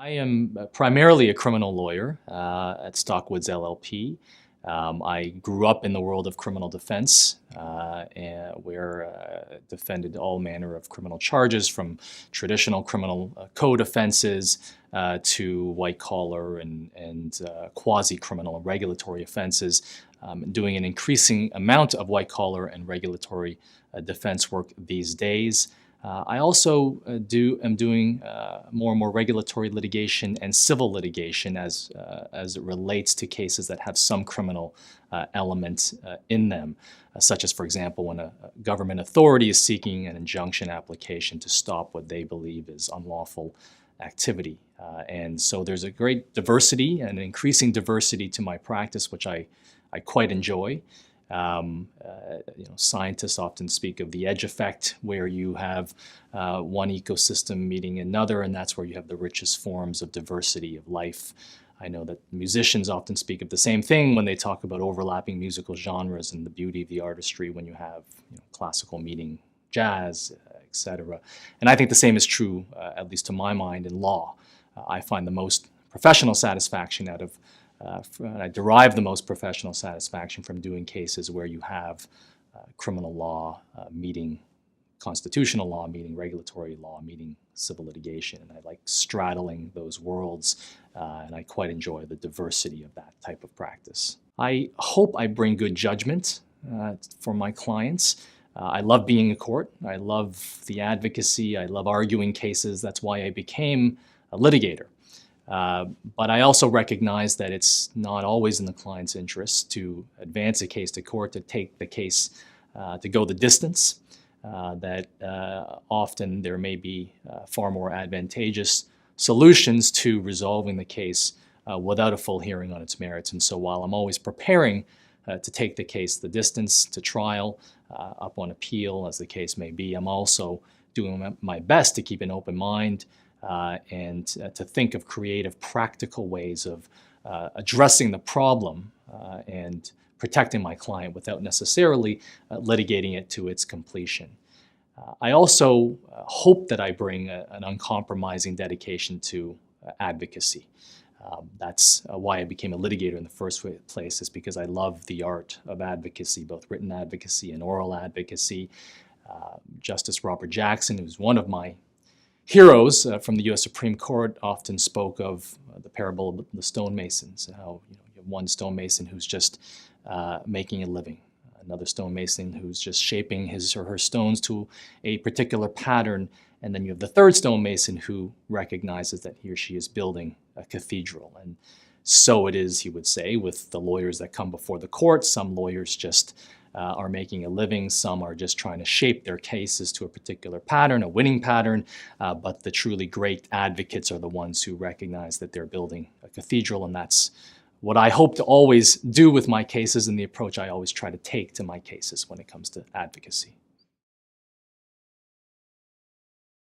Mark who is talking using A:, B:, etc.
A: I am primarily a criminal lawyer at Stockwoods LLP. I grew up in the world of criminal defense, where defended all manner of criminal charges, from traditional criminal code offenses to white-collar and quasi-criminal regulatory offenses, doing an increasing amount of white-collar and regulatory defense work these days. I also am doing more and more regulatory litigation and civil litigation as it relates to cases that have some criminal element in them, such as, for example, when a government authority is seeking an injunction application to stop what they believe is unlawful activity. And so there's a great diversity and an increasing diversity to my practice, which I quite enjoy. Scientists often speak of the edge effect, where you have one ecosystem meeting another, and that's where you have the richest forms of diversity of life. I know that musicians often speak of the same thing when they talk about overlapping musical genres and the beauty of the artistry when you have classical meeting jazz, etc. And I think the same is true, at least to my mind, in law. I find the most professional satisfaction out of and I derive the most professional satisfaction from doing cases where you have criminal law meeting constitutional law, meeting regulatory law, meeting civil litigation. And I like straddling those worlds, and I quite enjoy the diversity of that type of practice. I hope I bring good judgment for my clients. I love being in court. I love the advocacy. I love arguing cases. That's why I became a litigator. But I also recognize that it's not always in the client's interest to advance a case to court, to take the case, to go the distance, that often there may be far more advantageous solutions to resolving the case without a full hearing on its merits. And so while I'm always preparing to take the case the distance to trial, up on appeal, as the case may be, I'm also doing my best to keep an open mind and to think of creative, practical ways of addressing the problem and protecting my client without necessarily litigating it to its completion. I also hope that I bring an uncompromising dedication to advocacy. That's why I became a litigator in the first place, is because I love the art of advocacy, both written advocacy and oral advocacy. Justice Robert Jackson, who's one of my heroes from the U.S. Supreme Court, often spoke of the parable of the stonemasons, how you have one stonemason who's just making a living, another stonemason who's just shaping his or her stones to a particular pattern, and then you have the third stonemason who recognizes that he or she is building a cathedral. And so it is, he would say, with the lawyers that come before the court. Some lawyers just are making a living. Some are just trying to shape their cases to a particular pattern, a winning pattern. But the truly great advocates are the ones who recognize that they're building a cathedral. And that's what I hope to always do with my cases, and the approach I always try to take to my cases when it comes to advocacy.